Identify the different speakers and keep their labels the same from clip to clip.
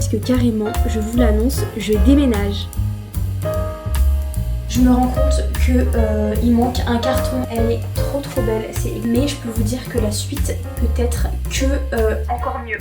Speaker 1: puisque carrément, je vous l'annonce, je déménage. Je me rends compte que il manque un carton, elle est trop belle, mais je peux vous dire que la suite peut être que encore mieux.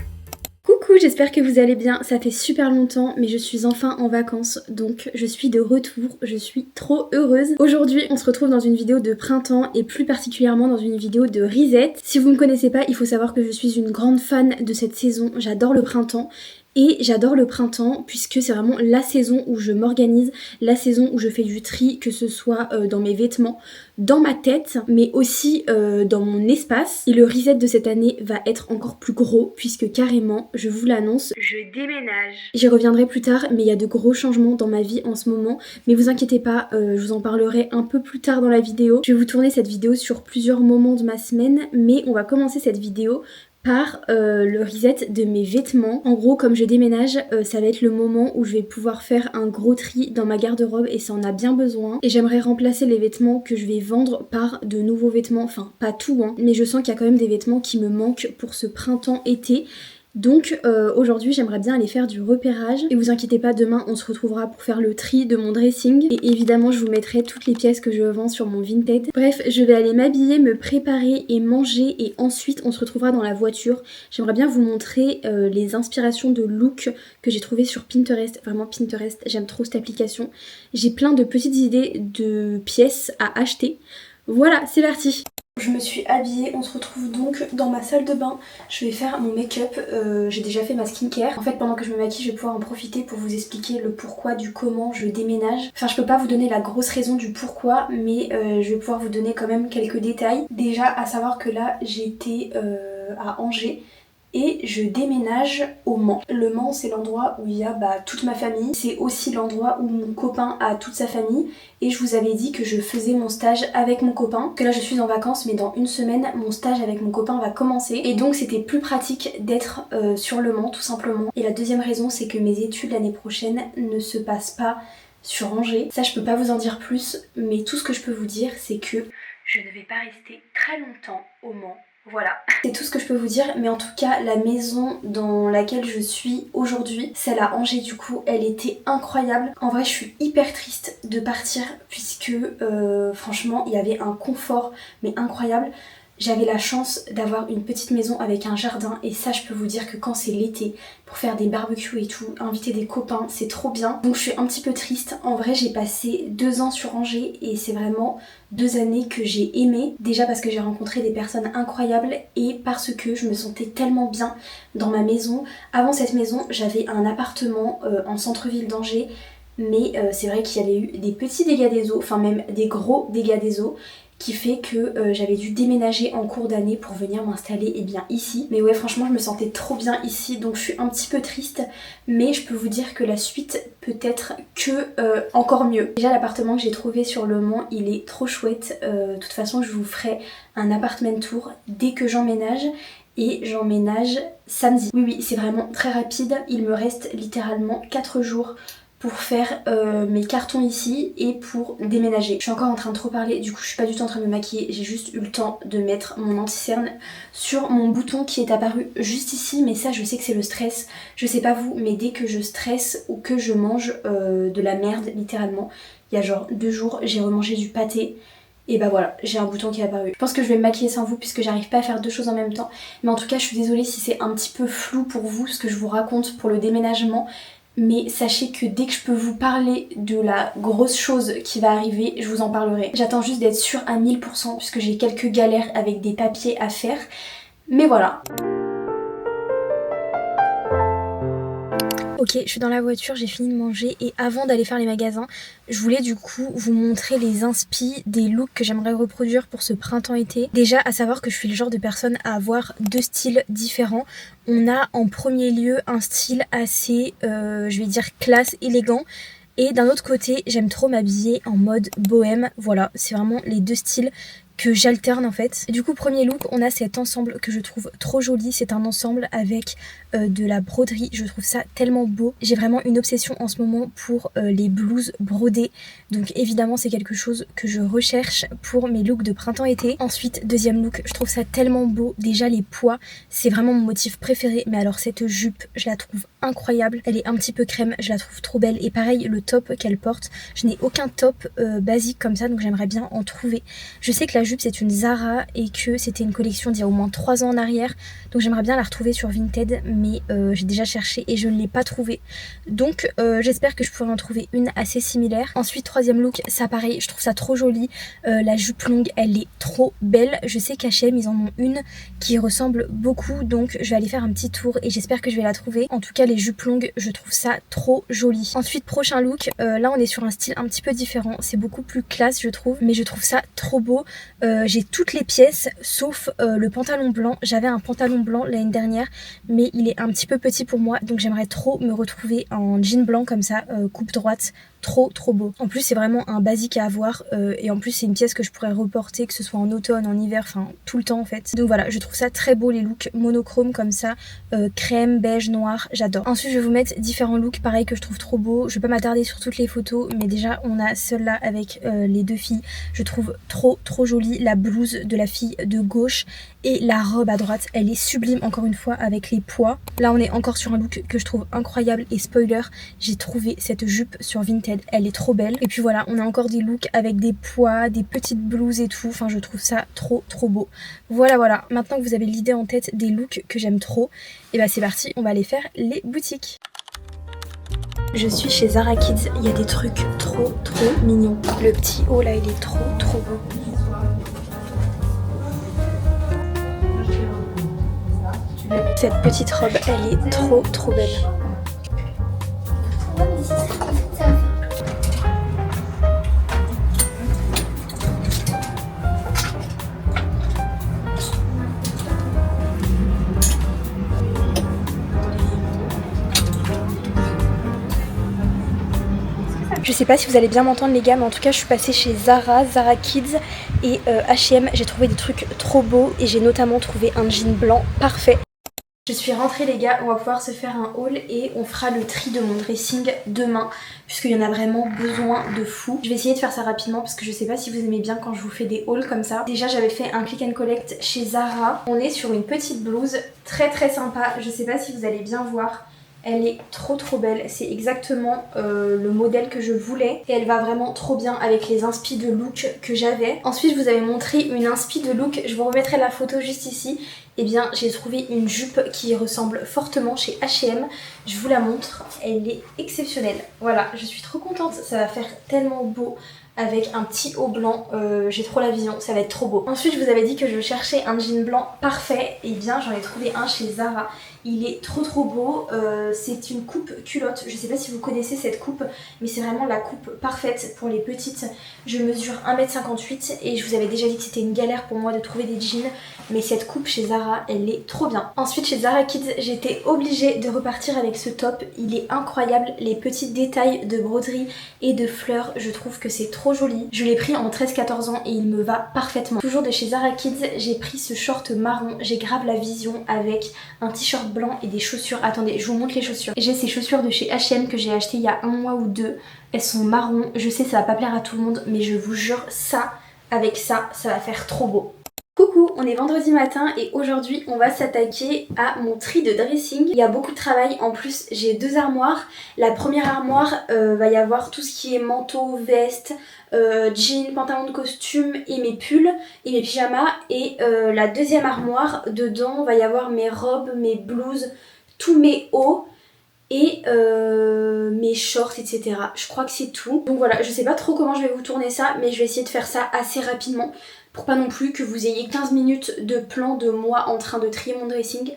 Speaker 1: Coucou, j'espère que vous allez bien, ça fait super longtemps mais je suis enfin en vacances donc je suis de retour, je suis trop heureuse. Aujourd'hui on se retrouve dans une vidéo de printemps et plus particulièrement dans une vidéo de reset. Si vous ne me connaissez pas, il faut savoir que je suis une grande fan de cette saison, j'adore le printemps. Et j'adore le printemps puisque c'est vraiment la saison où je m'organise, la saison où je fais du tri, que ce soit dans mes vêtements, dans ma tête, mais aussi dans mon espace. Et le reset de cette année va être encore plus gros puisque carrément, je vous l'annonce, je déménage. J'y reviendrai plus tard, mais il y a de gros changements dans ma vie en ce moment. Mais vous inquiétez pas, je vous en parlerai un peu plus tard dans la vidéo. Je vais vous tourner cette vidéo sur plusieurs moments de ma semaine, mais on va commencer cette vidéo par le reset de mes vêtements. En gros, comme je déménage, ça va être le moment où je vais pouvoir faire un gros tri dans ma garde-robe et ça en a bien besoin. Et j'aimerais remplacer les vêtements que je vais vendre par de nouveaux vêtements, enfin pas tout hein, mais je sens qu'il y a quand même des vêtements qui me manquent pour ce printemps-été. Donc aujourd'hui j'aimerais bien aller faire du repérage et vous inquiétez pas, demain on se retrouvera pour faire le tri de mon dressing et évidemment je vous mettrai toutes les pièces que je vends sur mon Vinted. Bref, je vais aller m'habiller, me préparer et manger et ensuite on se retrouvera dans la voiture. J'aimerais bien vous montrer les inspirations de look que j'ai trouvées sur Pinterest. Vraiment Pinterest, j'aime trop cette application. J'ai plein de petites idées de pièces à acheter. Voilà, c'est parti. Je me suis habillée, on se retrouve donc dans ma salle de bain. Je vais faire mon make-up, j'ai déjà fait ma skincare. En fait pendant que je me maquille je vais pouvoir en profiter pour vous expliquer le pourquoi du comment je déménage. Enfin je peux pas vous donner la grosse raison du pourquoi mais je vais pouvoir vous donner quand même quelques détails. Déjà à savoir que là j'étais à Angers. Et je déménage au Mans. Le Mans c'est l'endroit où il y a toute ma famille. C'est aussi l'endroit où mon copain a toute sa famille. Et je vous avais dit que je faisais mon stage avec mon copain. Que là je suis en vacances mais dans une semaine mon stage avec mon copain va commencer. Et donc c'était plus pratique d'être sur le Mans tout simplement. Et la deuxième raison c'est que mes études l'année prochaine ne se passent pas sur Angers. Ça je peux pas vous en dire plus. Mais tout ce que je peux vous dire c'est que je ne vais pas rester très longtemps au Mans. Voilà, c'est tout ce que je peux vous dire, mais en tout cas la maison dans laquelle je suis aujourd'hui, celle à Angers du coup, elle était incroyable. En vrai je suis hyper triste de partir puisque franchement il y avait un confort mais incroyable. J'avais la chance d'avoir une petite maison avec un jardin et ça je peux vous dire que quand c'est l'été, pour faire des barbecues et tout, inviter des copains, c'est trop bien. Donc je suis un petit peu triste. En vrai j'ai passé 2 ans sur Angers et c'est vraiment 2 années que j'ai aimé. Déjà parce que j'ai rencontré des personnes incroyables et parce que je me sentais tellement bien dans ma maison. Avant cette maison j'avais un appartement en centre-ville d'Angers. Mais c'est vrai qu'il y avait eu des petits dégâts des eaux, enfin même des gros dégâts des eaux, qui fait que j'avais dû déménager en cours d'année pour venir m'installer bien ici. Mais ouais franchement je me sentais trop bien ici donc je suis un petit peu triste mais je peux vous dire que la suite peut être que encore mieux. Déjà l'appartement que j'ai trouvé sur le Mans il est trop chouette, de toute façon je vous ferai un apartment tour dès que j'emménage. Et j'emménage samedi. Oui c'est vraiment très rapide, il me reste littéralement 4 jours pour faire mes cartons ici et pour déménager. Je suis encore en train de trop parler, du coup je suis pas du tout en train de me maquiller, j'ai juste eu le temps de mettre mon anti-cerne sur mon bouton qui est apparu juste ici, mais ça je sais que c'est le stress, je sais pas vous, mais dès que je stresse ou que je mange de la merde littéralement, il y a genre 2 jours j'ai remangé du pâté. Et bah voilà, j'ai un bouton qui est apparu. Je pense que je vais me maquiller sans vous puisque j'arrive pas à faire 2 choses en même temps. Mais en tout cas je suis désolée si c'est un petit peu flou pour vous ce que je vous raconte pour le déménagement. Mais sachez que dès que je peux vous parler de la grosse chose qui va arriver, je vous en parlerai. J'attends juste d'être sûre à 1000% puisque j'ai quelques galères avec des papiers à faire. Mais voilà. Ok, je suis dans la voiture, j'ai fini de manger et avant d'aller faire les magasins, je voulais du coup vous montrer les inspi des looks que j'aimerais reproduire pour ce printemps-été. Déjà à savoir que je suis le genre de personne à avoir 2 styles différents. On a en premier lieu un style assez, je vais dire classe, élégant. Et d'un autre côté, j'aime trop m'habiller en mode bohème. Voilà, c'est vraiment les 2 styles que j'alterne en fait. Et du coup premier look, on a cet ensemble que je trouve trop joli. C'est un ensemble avec de la broderie, je trouve ça tellement beau. J'ai vraiment une obsession en ce moment pour les blouses brodées, donc évidemment c'est quelque chose que je recherche pour mes looks de printemps-été. Ensuite deuxième look, je trouve ça tellement beau. Déjà les pois, c'est vraiment mon motif préféré, mais alors cette jupe, je la trouve incroyable. Elle est un petit peu crème, je la trouve trop belle. Et pareil le top qu'elle porte, je n'ai aucun top basique comme ça, donc j'aimerais bien en trouver. Je sais que la jupe c'est une Zara et que c'était une collection d'il y a au moins 3 ans en arrière, donc j'aimerais bien la retrouver sur Vinted, mais j'ai déjà cherché et je ne l'ai pas trouvée. Donc j'espère que je pourrai en trouver une assez similaire. Ensuite troisième look, ça pareil, je trouve ça trop joli. La jupe longue, elle est trop belle. Je sais qu'H&M ils en ont une qui ressemble beaucoup, donc je vais aller faire un petit tour et j'espère que je vais la trouver. En tout cas les jupes longues, je trouve ça trop joli. Ensuite prochain look, là on est sur un style un petit peu différent, c'est beaucoup plus classe je trouve, mais je trouve ça trop beau. J'ai toutes les pièces sauf le pantalon blanc. J'avais un pantalon blanc l'année dernière, mais il est un petit peu petit pour moi, donc j'aimerais trop me retrouver en jean blanc comme ça, coupe droite. Trop beau. En plus c'est vraiment un basique à avoir et en plus c'est une pièce que je pourrais reporter, que ce soit en automne, en hiver, enfin tout le temps en fait. Donc voilà, je trouve ça très beau les looks monochromes comme ça, crème, beige, noir, j'adore. Ensuite je vais vous mettre différents looks pareil que je trouve trop beaux. Je vais pas m'attarder sur toutes les photos, mais déjà on a celle-là avec les deux filles. Je trouve trop jolie la blouse de la fille de gauche et la robe à droite, elle est sublime encore une fois avec les pois. Là on est encore sur un look que je trouve incroyable et spoiler, j'ai trouvé cette jupe sur Vinted, elle est trop belle. Et puis voilà, on a encore des looks avec des pois, des petites blouses et tout, enfin je trouve ça trop beau. Voilà, maintenant que vous avez l'idée en tête des looks que j'aime trop, et bah c'est parti, on va aller faire les boutiques. Je suis chez Zara Kids, il y a des trucs trop mignons. Le petit haut là, il est trop beau. Cette petite robe, elle est trop belle. Je sais pas si vous allez bien m'entendre les gars, mais en tout cas je suis passée chez Zara Kids et H&M. J'ai trouvé des trucs trop beaux et j'ai notamment trouvé un jean blanc parfait. Je suis rentrée les gars, on va pouvoir se faire un haul et on fera le tri de mon dressing demain puisqu'il y en a vraiment besoin de fou. Je vais essayer de faire ça rapidement parce que je sais pas si vous aimez bien quand je vous fais des hauls comme ça. Déjà j'avais fait un click and collect chez Zara. On est sur une petite blouse très sympa, je sais pas si vous allez bien voir. Elle est trop belle, c'est exactement le modèle que je voulais et elle va vraiment trop bien avec les inspi de look que j'avais. Ensuite je vous avais montré une inspi de look, je vous remettrai la photo juste ici. Et bien j'ai trouvé une jupe qui ressemble fortement chez H&M, je vous la montre, elle est exceptionnelle. Voilà, je suis trop contente, ça va faire tellement beau avec un petit haut blanc, j'ai trop la vision, ça va être trop beau. Ensuite je vous avais dit que je cherchais un jean blanc parfait, et bien j'en ai trouvé un chez Zara. Il est trop beau, c'est une coupe culotte, je sais pas si vous connaissez cette coupe, mais c'est vraiment la coupe parfaite pour les petites. Je mesure 1m58 et je vous avais déjà dit que c'était une galère pour moi de trouver des jeans, mais cette coupe chez Zara, elle est trop bien. Ensuite chez Zara Kids, j'étais obligée de repartir avec ce top, il est incroyable, les petits détails de broderie et de fleurs, je trouve que c'est trop joli. Je l'ai pris en 13-14 ans et il me va parfaitement. Toujours de chez Zara Kids, j'ai pris ce short marron, j'ai grave la vision avec un t-shirt blanc et des chaussures. Attendez, je vous montre les chaussures. J'ai ces chaussures de chez H&M que j'ai acheté il y a 1 mois ou 2. Elles sont marron, je sais ça va pas plaire à tout le monde, mais je vous jure ça, avec ça, ça va faire trop beau. Coucou, on est vendredi matin et aujourd'hui on va s'attaquer à mon tri de dressing. Il y a beaucoup de travail, en plus j'ai 2 armoires. La première armoire va y avoir tout ce qui est manteau, veste, jean, pantalon de costume et mes pulls et mes pyjamas. Et la deuxième armoire, dedans va y avoir mes robes, mes blouses, tous mes hauts et mes shorts, etc. Je crois que c'est tout. Donc voilà, je sais pas trop comment je vais vous tourner ça, mais je vais essayer de faire ça assez rapidement pour pas non plus que vous ayez 15 minutes de plan de moi en train de trier mon dressing.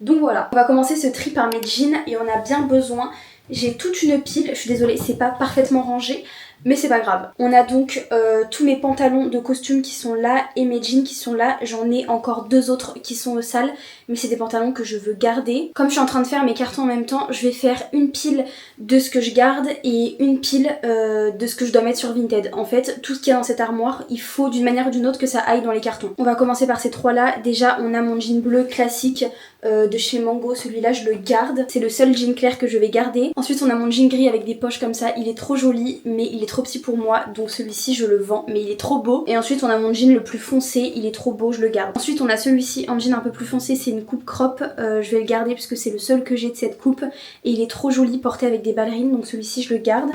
Speaker 1: Donc voilà, on va commencer ce tri par mes jeans et on a bien besoin. J'ai toute une pile, je suis désolée, c'est pas parfaitement rangé, mais c'est pas grave. On a donc tous mes pantalons de costume qui sont là et mes jeans qui sont là. J'en ai encore 2 autres qui sont au sale, mais c'est des pantalons que je veux garder. Comme je suis en train de faire mes cartons en même temps, je vais faire une pile de ce que je garde et une pile de ce que je dois mettre sur Vinted. En fait, tout ce qu'il y a dans cette armoire, il faut d'une manière ou d'une autre que ça aille dans les cartons. On va commencer par ces 3 là. Déjà, on a mon jean bleu classique de chez Mango, celui-là je le garde. C'est le seul jean clair que je vais garder. Ensuite, on a mon jean gris avec des poches comme ça. Il est trop joli, mais il est trop petit pour moi, donc celui-ci je le vends, mais il est trop beau. Et ensuite, on a mon jean le plus foncé, il est trop beau, je le garde. Ensuite, on a celui-ci, un jean un peu plus foncé, c'est une coupe crop. Je vais le garder puisque c'est le seul que j'ai de cette coupe et il est trop joli porté avec des ballerines, donc celui-ci je le garde.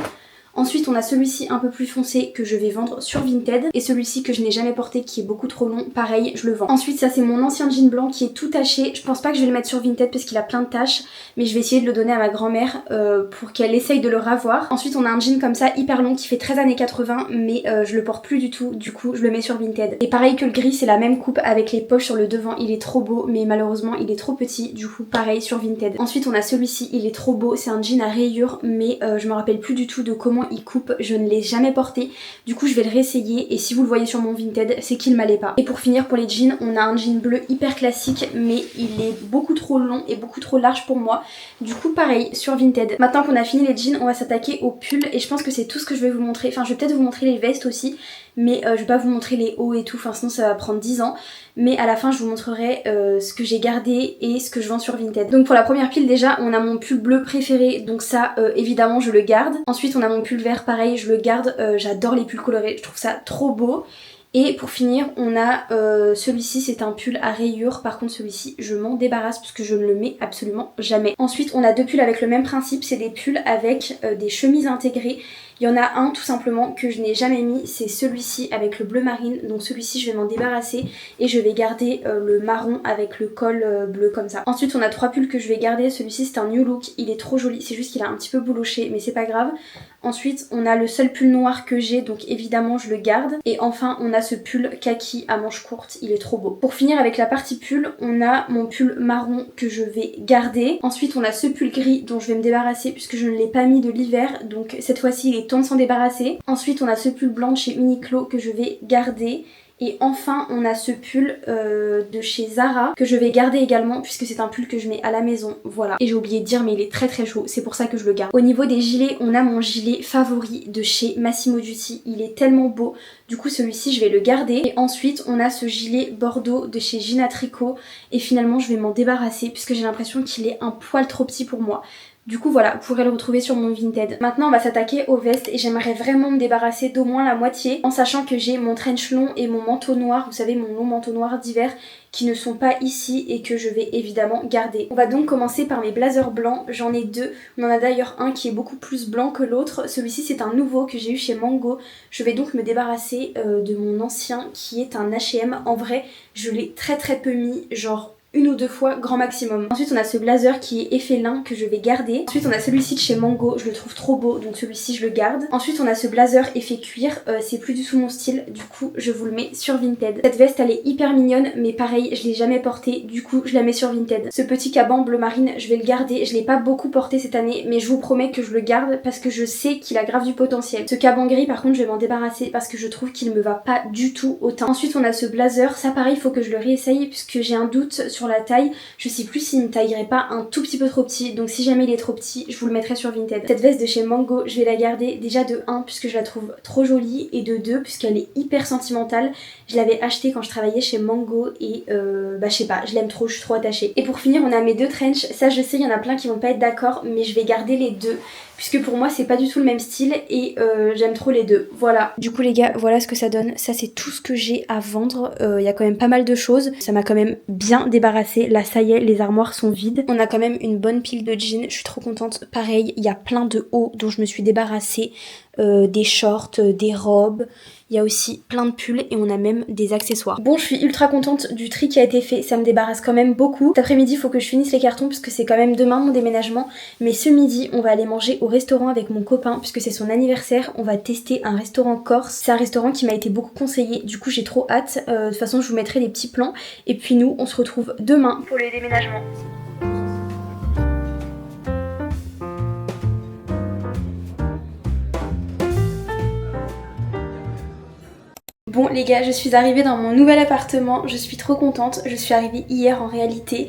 Speaker 1: Ensuite on a celui-ci un peu plus foncé que je vais vendre sur Vinted et celui-ci que je n'ai jamais porté qui est beaucoup trop long, pareil je le vends. Ensuite ça c'est mon ancien jean blanc qui est tout taché, je pense pas que je vais le mettre sur Vinted parce qu'il a plein de taches, mais je vais essayer de le donner à ma grand-mère pour qu'elle essaye de le ravoir. Ensuite on a un jean comme ça hyper long qui fait très années 80 mais je le porte plus du tout, du coup je le mets sur Vinted. Et pareil que le gris, c'est la même coupe avec les poches sur le devant, il est trop beau mais malheureusement il est trop petit, du coup pareil sur Vinted. Ensuite on a celui-ci, il est trop beau, c'est un jean à rayures mais je me rappelle plus du tout de comment il coupe, je ne l'ai jamais porté, du coup je vais le réessayer et si vous le voyez sur mon Vinted c'est qu'il m'allait pas. Et pour finir pour les jeans, on a un jean bleu hyper classique mais il est beaucoup trop long et beaucoup trop large pour moi, du coup pareil sur Vinted. Maintenant qu'on a fini les jeans, on va s'attaquer aux pulls et je pense que c'est tout ce que je vais vous montrer, enfin je vais peut-être vous montrer les vestes aussi mais je vais pas vous montrer les hauts et tout, enfin sinon ça va prendre 10 ans, mais à la fin je vous montrerai ce que j'ai gardé et ce que je vends sur Vinted. Donc pour la première pile déjà on a mon pull bleu préféré, donc ça évidemment je le garde. Ensuite on a mon pull vert, pareil je le garde, j'adore les pulls colorés, je trouve ça trop beau. Et pour finir on a celui-ci, c'est un pull à rayures, par contre celui-ci je m'en débarrasse parce que je ne le mets absolument jamais. Ensuite on a 2 pulls avec le même principe, c'est des pulls avec des chemises intégrées. Il y en a un tout simplement que je n'ai jamais mis, c'est celui-ci avec le bleu marine, donc celui-ci je vais m'en débarrasser et je vais garder le marron avec le col bleu comme ça. Ensuite on a 3 pulls que je vais garder, celui-ci c'est un new look, il est trop joli, c'est juste qu'il a un petit peu bouloché mais c'est pas grave. Ensuite on a le seul pull noir que j'ai, donc évidemment je le garde. Et enfin on a ce pull kaki à manches courtes, il est trop beau. Pour finir avec la partie pull, on a mon pull marron que je vais garder. Ensuite on a ce pull gris dont je vais me débarrasser puisque je ne l'ai pas mis de l'hiver, donc cette fois-ci il est temps de s'en débarrasser. Ensuite on a ce pull blanc de chez Uniqlo que je vais garder. Et enfin on a ce pull de chez Zara que je vais garder également puisque c'est un pull que je mets à la maison, voilà. Et j'ai oublié de dire mais il est très très chaud, c'est pour ça que je le garde. Au niveau des gilets, on a mon gilet favori de chez Massimo Dutti, il est tellement beau, du coup celui-ci je vais le garder. Et ensuite on a ce gilet bordeaux de chez Gina Tricot et finalement je vais m'en débarrasser puisque j'ai l'impression qu'il est un poil trop petit pour moi. Du coup voilà, vous pourrez le retrouver sur mon Vinted. Maintenant on va s'attaquer aux vestes et j'aimerais vraiment me débarrasser d'au moins la moitié en sachant que j'ai mon trench long et mon manteau noir, vous savez mon long manteau noir d'hiver qui ne sont pas ici et que je vais évidemment garder. On va donc commencer par mes blazers blancs, j'en ai 2, on en a d'ailleurs un qui est beaucoup plus blanc que l'autre, celui-ci c'est un nouveau que j'ai eu chez Mango. Je vais donc me débarrasser de mon ancien qui est un H&M, en vrai je l'ai très très peu mis, genre 1 ou 2 fois grand maximum. Ensuite on a ce blazer qui est effet lin que je vais garder. Ensuite on a celui-ci de chez Mango, je le trouve trop beau donc celui-ci je le garde. Ensuite on a ce blazer effet cuir, c'est plus du tout mon style, du coup je vous le mets sur Vinted. Cette veste elle est hyper mignonne mais pareil je l'ai jamais portée, du coup je la mets sur Vinted. Ce petit caban bleu marine je vais le garder, je l'ai pas beaucoup porté cette année mais je vous promets que je le garde parce que je sais qu'il a grave du potentiel. Ce caban gris par contre je vais m'en débarrasser parce que je trouve qu'il me va pas du tout au teint. Ensuite on a ce blazer, ça pareil il faut que je le réessaye puisque j'ai un doute sur la taille, je sais plus s'il me taillerait pas un tout petit peu trop petit, donc si jamais il est trop petit je vous le mettrai sur Vinted. Cette veste de chez Mango je vais la garder déjà de 1 puisque je la trouve trop jolie et de 2 puisqu'elle est hyper sentimentale. Je l'avais achetée quand je travaillais chez Mango et je sais pas, je l'aime trop, je suis trop attachée. Et pour finir on a mes 2 trench, ça je sais il y en a plein qui vont pas être d'accord mais je vais garder les 2 puisque pour moi c'est pas du tout le même style et j'aime trop les 2, voilà. Du coup les gars, voilà ce que ça donne, ça c'est tout ce que j'ai à vendre, il y a quand même pas mal de choses, ça m'a quand même bien débarrassé, là ça y est les armoires sont vides. On a quand même une bonne pile de jeans, je suis trop contente, pareil il y a plein de hauts dont je me suis débarrassée, des shorts, des robes, il y a aussi plein de pulls et on a même des accessoires. Bon je suis ultra contente du tri qui a été fait, ça me débarrasse quand même beaucoup. Cet après-midi il faut que je finisse les cartons puisque c'est quand même demain mon déménagement, mais ce midi on va aller manger au restaurant avec mon copain puisque c'est son anniversaire, on va tester un restaurant corse. C'est un restaurant qui m'a été beaucoup conseillé, du coup j'ai trop hâte, de toute façon je vous mettrai les petits plans et puis nous on se retrouve demain pour le déménagement. les gars, je suis arrivée dans mon nouvel appartement, je suis trop contente, je suis arrivée hier en réalité.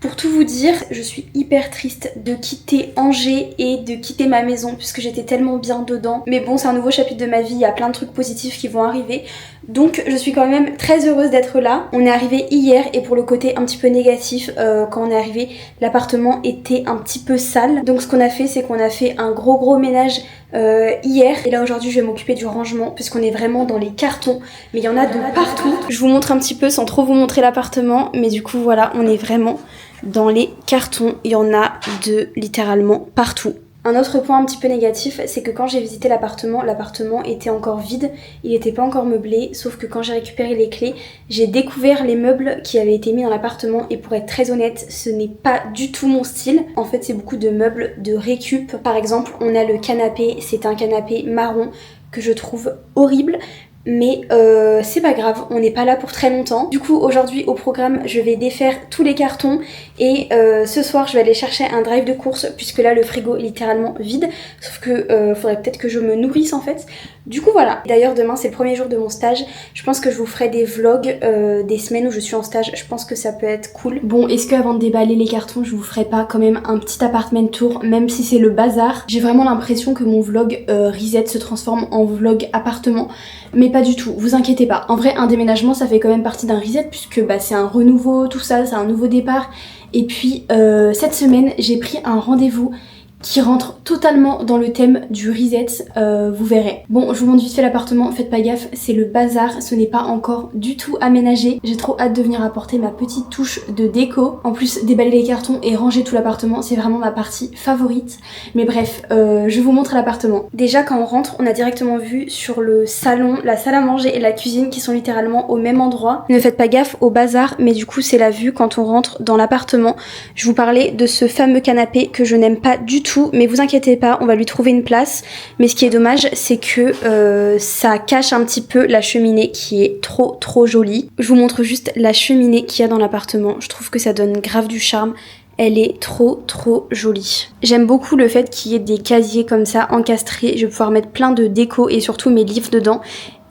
Speaker 1: Pour tout vous dire, je suis hyper triste de quitter Angers et de quitter ma maison puisque j'étais tellement bien dedans. Mais bon, c'est un nouveau chapitre de ma vie, il y a plein de trucs positifs qui vont arriver. Donc je suis quand même très heureuse d'être là. On est arrivé hier et pour le côté un petit peu négatif, quand on est arrivé, l'appartement était un petit peu sale. Donc ce qu'on a fait, c'est qu'on a fait un gros ménage hier. Et là aujourd'hui je vais m'occuper du rangement puisqu'on est vraiment dans les cartons. Mais il y en a de partout. Je vous montre un petit peu sans trop vous montrer l'appartement. Mais du coup voilà, on est vraiment dans les cartons. Il y en a de littéralement partout. Un autre point un petit peu négatif, c'est que quand j'ai visité l'appartement était encore vide, il n'était pas encore meublé, sauf que quand j'ai récupéré les clés, j'ai découvert les meubles qui avaient été mis dans l'appartement et pour être très honnête, ce n'est pas du tout mon style. En fait, c'est beaucoup de meubles de récup. Par exemple, on a le canapé, c'est un canapé marron que je trouve horrible. Mais c'est pas grave, on n'est pas là pour très longtemps. Du coup aujourd'hui au programme je vais défaire tous les cartons et ce soir je vais aller chercher un drive de course puisque là le frigo est littéralement vide. Sauf que faudrait peut-être que je me nourrisse en fait. Du coup voilà. D'ailleurs demain c'est le premier jour de mon stage. Je pense que je vous ferai des vlogs des semaines où je suis en stage. Je pense que ça peut être cool. Bon, est-ce qu'avant de déballer les cartons je vous ferai pas quand même un petit apartment tour même si c'est le bazar. J'ai vraiment l'impression que mon vlog reset se transforme en vlog appartement. Mais pas du tout, vous inquiétez pas. En vrai, un déménagement, ça fait quand même partie d'un reset puisque bah, c'est un renouveau, tout ça, c'est un nouveau départ. Et puis, cette semaine, j'ai pris un rendez-vous qui rentre totalement dans le thème du reset, vous verrez. Bon, je vous montre vite fait l'appartement, faites pas gaffe, c'est le bazar, ce n'est pas encore du tout aménagé. J'ai trop hâte de venir apporter ma petite touche de déco. En plus, déballer les cartons et ranger tout l'appartement, c'est vraiment ma partie favorite. Mais bref, je vous montre l'appartement. Déjà, quand on rentre, on a directement vu sur le salon, la salle à manger et la cuisine qui sont littéralement au même endroit. Ne faites pas gaffe au bazar, mais du coup, c'est la vue quand on rentre dans l'appartement. Je vous parlais de ce fameux canapé que je n'aime pas du tout. Mais vous inquiétez pas, on va lui trouver une place. Mais ce qui est dommage, c'est que ça cache un petit peu la cheminée qui est trop jolie. Je vous montre juste la cheminée qu'il y a dans l'appartement. Je trouve que ça donne grave du charme. Elle est trop jolie. J'aime beaucoup le fait qu'il y ait des casiers comme ça encastrés. Je vais pouvoir mettre plein de déco et surtout mes livres dedans.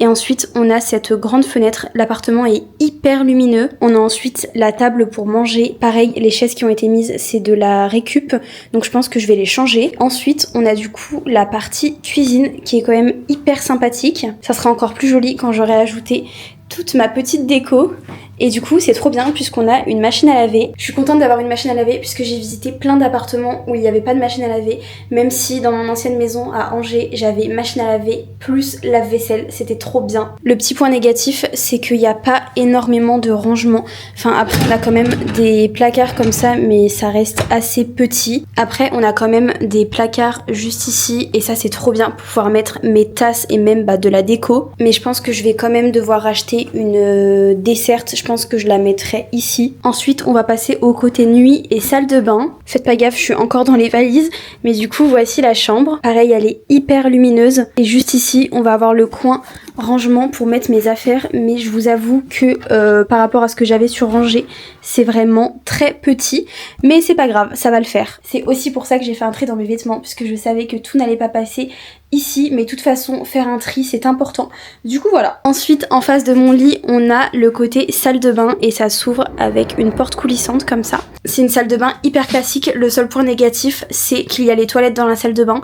Speaker 1: Et ensuite, on a cette grande fenêtre. L'appartement est hyper lumineux. On a ensuite la table pour manger. Pareil, les chaises qui ont été mises, c'est de la récup. Donc je pense que je vais les changer. Ensuite, on a du coup la partie cuisine qui est quand même hyper sympathique. Ça sera encore plus joli quand j'aurai ajouté toute ma petite déco. Et du coup c'est trop bien puisqu'on a une machine à laver. Je suis contente d'avoir une machine à laver puisque j'ai visité plein d'appartements où il n'y avait pas de machine à laver. Même si dans mon ancienne maison à Angers j'avais machine à laver plus lave-vaisselle, c'était trop bien. Le petit point négatif c'est qu'il n'y a pas énormément de rangement. Enfin après on a quand même des placards comme ça mais ça reste assez petit. Après on a quand même des placards juste ici et ça c'est trop bien pour pouvoir mettre mes tasses et même de la déco. Mais je pense que je vais quand même devoir acheter une desserte. Je pense que je la mettrai ici. Ensuite, on va passer au côté nuit et salle de bain. Faites pas gaffe, je suis encore dans les valises. Mais du coup, voici la chambre. Pareil, elle est hyper lumineuse. Et juste ici, on va avoir le coin rangement pour mettre mes affaires. Mais je vous avoue que par rapport à ce que j'avais sur rangé, c'est vraiment très petit. Mais c'est pas grave, ça va le faire. C'est aussi pour ça que j'ai fait un tri dans mes vêtements. Puisque je savais que tout n'allait pas passer ici, mais de toute façon faire un tri c'est important. Du coup voilà. Ensuite en face de mon lit on a le côté salle de bain et ça s'ouvre avec une porte coulissante comme ça. C'est une salle de bain hyper classique. Le seul point négatif c'est qu'il y a les toilettes dans la salle de bain.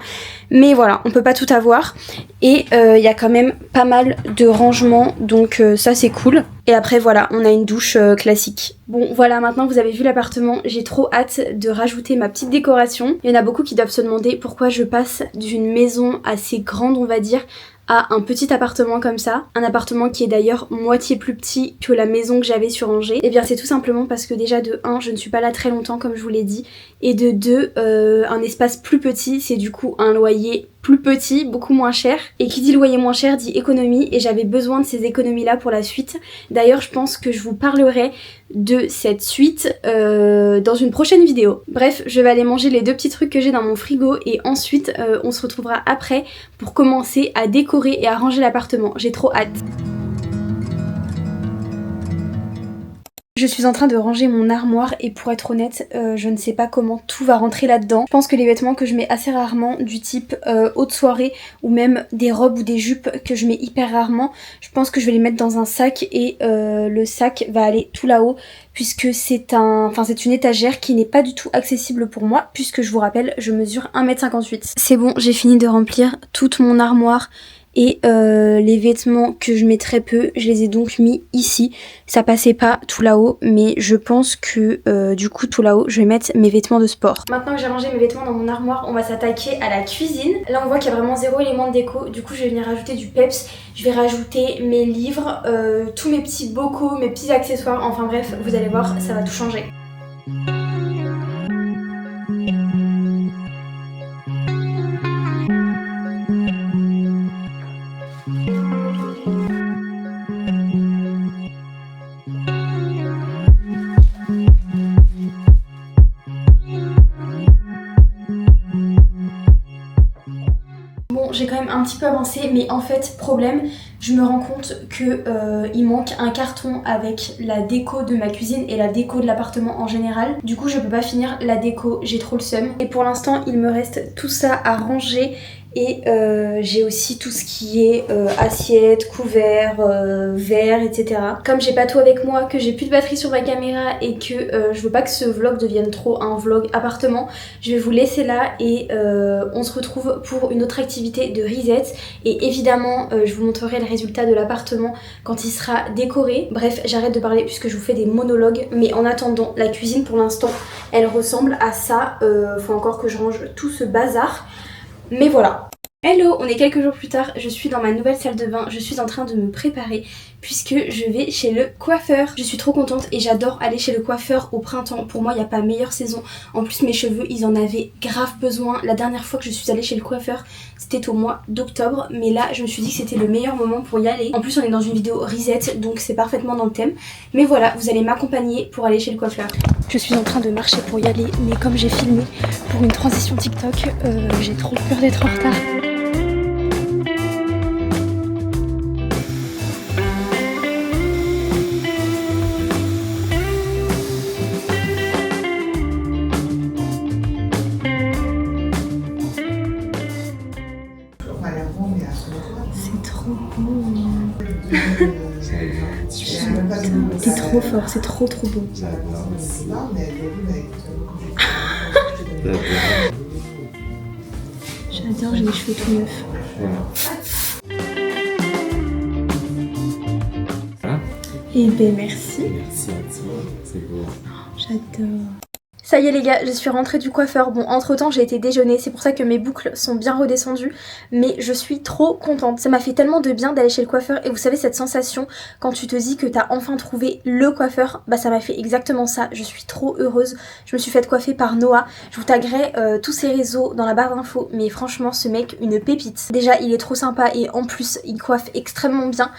Speaker 1: Mais voilà, on peut pas tout avoir. Et il y a quand même pas mal de rangements, donc ça c'est cool. Et après voilà, on a une douche classique. Bon voilà, maintenant vous avez vu l'appartement, j'ai trop hâte de rajouter ma petite décoration. Il y en a beaucoup qui doivent se demander pourquoi je passe d'une maison assez grande on va dire à un petit appartement comme ça, un appartement qui est d'ailleurs moitié plus petit que la maison que j'avais sur Angers. Et bien c'est tout simplement parce que déjà de 1 je ne suis pas là très longtemps comme je vous l'ai dit, et de 2 un espace plus petit c'est du coup un loyer plus petit, beaucoup moins cher. Et qui dit loyer moins cher dit économie et j'avais besoin de ces économies là pour la suite. D'ailleurs je pense que je vous parlerai de cette suite dans une prochaine vidéo. Bref, je vais aller manger les 2 petits trucs que j'ai dans mon frigo et ensuite on se retrouvera après pour commencer à décorer et à ranger l'appartement. J'ai trop hâte. Je suis en train de ranger mon armoire et pour être honnête, je ne sais pas comment tout va rentrer là-dedans. Je pense que les vêtements que je mets assez rarement, du type haute soirée ou même des robes ou des jupes que je mets hyper rarement, je pense que je vais les mettre dans un sac et le sac va aller tout là-haut puisque c'est une étagère qui n'est pas du tout accessible pour moi puisque je vous rappelle, je mesure 1m58. C'est bon, j'ai fini de remplir toute mon armoire. Et les vêtements que je mets très peu, je les ai donc mis ici. Ça passait pas tout là-haut, mais je pense que du coup tout là-haut, je vais mettre mes vêtements de sport. Maintenant que j'ai rangé mes vêtements dans mon armoire, on va s'attaquer à la cuisine. Là on voit qu'il y a vraiment zéro élément de déco, du coup je vais venir rajouter du peps. Je vais rajouter mes livres, tous mes petits bocaux, mes petits accessoires, enfin bref, vous allez voir, ça va tout changer. Bon, j'ai quand même un petit peu avancé, mais en fait, problème, je me rends compte que il manque un carton avec la déco de ma cuisine et la déco de l'appartement en général. Du coup, je peux pas finir la déco, j'ai trop le seum. Et pour l'instant, il me reste tout ça à ranger. Et j'ai aussi tout ce qui est assiette, couvert, verre, etc. Comme j'ai pas tout avec moi, que j'ai plus de batterie sur ma caméra et que je veux pas que ce vlog devienne trop un vlog appartement, je vais vous laisser là et on se retrouve pour une autre activité de reset. Et évidemment, je vous montrerai le résultat de l'appartement quand il sera décoré. Bref, j'arrête de parler puisque je vous fais des monologues. Mais en attendant, la cuisine pour l'instant, elle ressemble à ça. Faut encore que je range tout ce bazar. Mais voilà. Hello, on est quelques jours plus tard, je suis dans ma nouvelle salle de bain, je suis en train de me préparer puisque je vais chez le coiffeur. Je suis trop contente et j'adore aller chez le coiffeur au printemps, pour moi il n'y a pas meilleure saison. En plus mes cheveux ils en avaient grave besoin. La dernière fois que je suis allée chez le coiffeur c'était au mois d'octobre, mais là je me suis dit que c'était le meilleur moment pour y aller. En plus on est dans une vidéo reset donc c'est parfaitement dans le thème. Mais voilà, vous allez m'accompagner pour aller chez le coiffeur. Je suis en train de marcher pour y aller, mais comme j'ai filmé pour une transition TikTok, j'ai trop peur d'être en retard. C'est trop beau. T'es trop fort, c'est trop beau. J'adore, j'ai les cheveux tout neufs. Eh ben merci.
Speaker 2: Merci à toi, c'est beau.
Speaker 1: J'adore. Ça y est les gars, je suis rentrée du coiffeur. Bon, entre temps j'ai été déjeuner, c'est pour ça que mes boucles sont bien redescendues. Mais je suis trop contente. Ça m'a fait tellement de bien d'aller chez le coiffeur. Et vous savez cette sensation quand tu te dis que t'as enfin trouvé le coiffeur, bah ça m'a fait exactement ça. Je suis trop heureuse. Je me suis faite coiffer par Noah. Je vous taguerai tous ses réseaux dans la barre d'infos. Mais franchement ce mec, une pépite. Déjà il est trop sympa et en plus il coiffe extrêmement bien.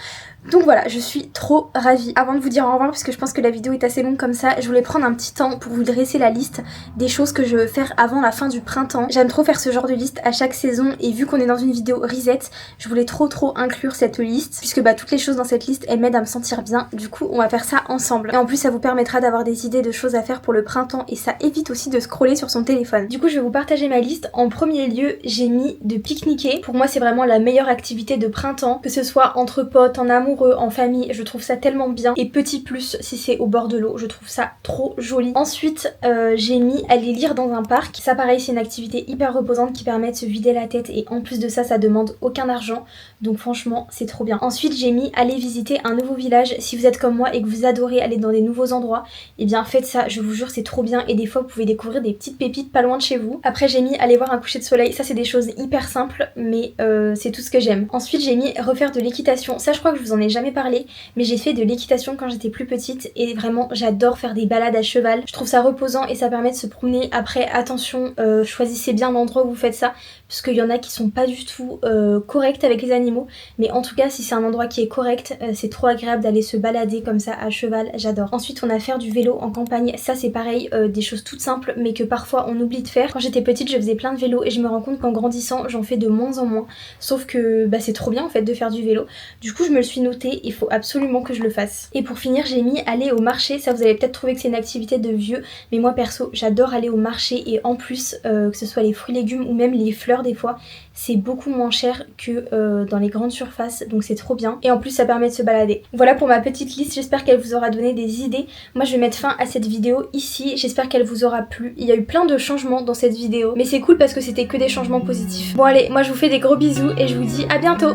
Speaker 1: Donc voilà, je suis trop ravie. Avant de vous dire au revoir, parce que je pense que la vidéo est assez longue comme ça, je voulais prendre un petit temps pour vous dresser la liste des choses que je veux faire avant la fin du printemps. J'aime trop faire ce genre de liste à chaque saison et vu qu'on est dans une vidéo reset, je voulais trop inclure cette liste puisque bah toutes les choses dans cette liste elles m'aident à me sentir bien. Du coup on va faire ça ensemble. Et en plus ça vous permettra d'avoir des idées de choses à faire pour le printemps et ça évite aussi de scroller sur son téléphone. Du coup je vais vous partager ma liste. En premier lieu j'ai mis de pique-niquer. Pour moi c'est vraiment la meilleure activité de printemps, que ce soit entre potes, en amour, en famille, je trouve ça tellement bien. Et petit plus si c'est au bord de l'eau, je trouve ça trop joli. Ensuite j'ai mis aller lire dans un parc. Ça pareil c'est une activité hyper reposante qui permet de se vider la tête et en plus de ça ça demande aucun argent. Donc franchement c'est trop bien. Ensuite j'ai mis aller visiter un nouveau village. Si vous êtes comme moi et que vous adorez aller dans des nouveaux endroits, et bien faites ça, je vous jure c'est trop bien et des fois vous pouvez découvrir des petites pépites pas loin de chez vous. Après j'ai mis aller voir un coucher de soleil. Ça c'est des choses hyper simples mais c'est tout ce que j'aime. Ensuite j'ai mis refaire de l'équitation. Ça je crois que je vous en ai jamais parlé, mais j'ai fait de l'équitation quand j'étais plus petite et vraiment j'adore faire des balades à cheval. Je trouve ça reposant et ça permet de se promener. Après attention, choisissez bien l'endroit où vous faites ça parce qu'il y en a qui sont pas du tout corrects avec les animaux, mais en tout cas si c'est un endroit qui est correct, c'est trop agréable d'aller se balader comme ça à cheval, j'adore. Ensuite on a faire du vélo en campagne. Ça c'est pareil, des choses toutes simples mais que parfois on oublie de faire. Quand j'étais petite je faisais plein de vélo et je me rends compte qu'en grandissant j'en fais de moins en moins, sauf que bah, c'est trop bien en fait de faire du vélo. Du coup je me le suis noté, il faut absolument que je le fasse. Et pour finir, j'ai mis aller au marché. Ça, vous allez peut-être trouver que c'est une activité de vieux, mais moi perso, j'adore aller au marché et en plus, que ce soit les fruits, légumes ou même les fleurs des fois, c'est beaucoup moins cher que dans les grandes surfaces, donc c'est trop bien. Et en plus, ça permet de se balader. Voilà pour ma petite liste, j'espère qu'elle vous aura donné des idées. Moi, je vais mettre fin à cette vidéo ici, j'espère qu'elle vous aura plu. Il y a eu plein de changements dans cette vidéo, mais c'est cool parce que c'était que des changements positifs. Bon allez, moi je vous fais des gros bisous et je vous dis à bientôt.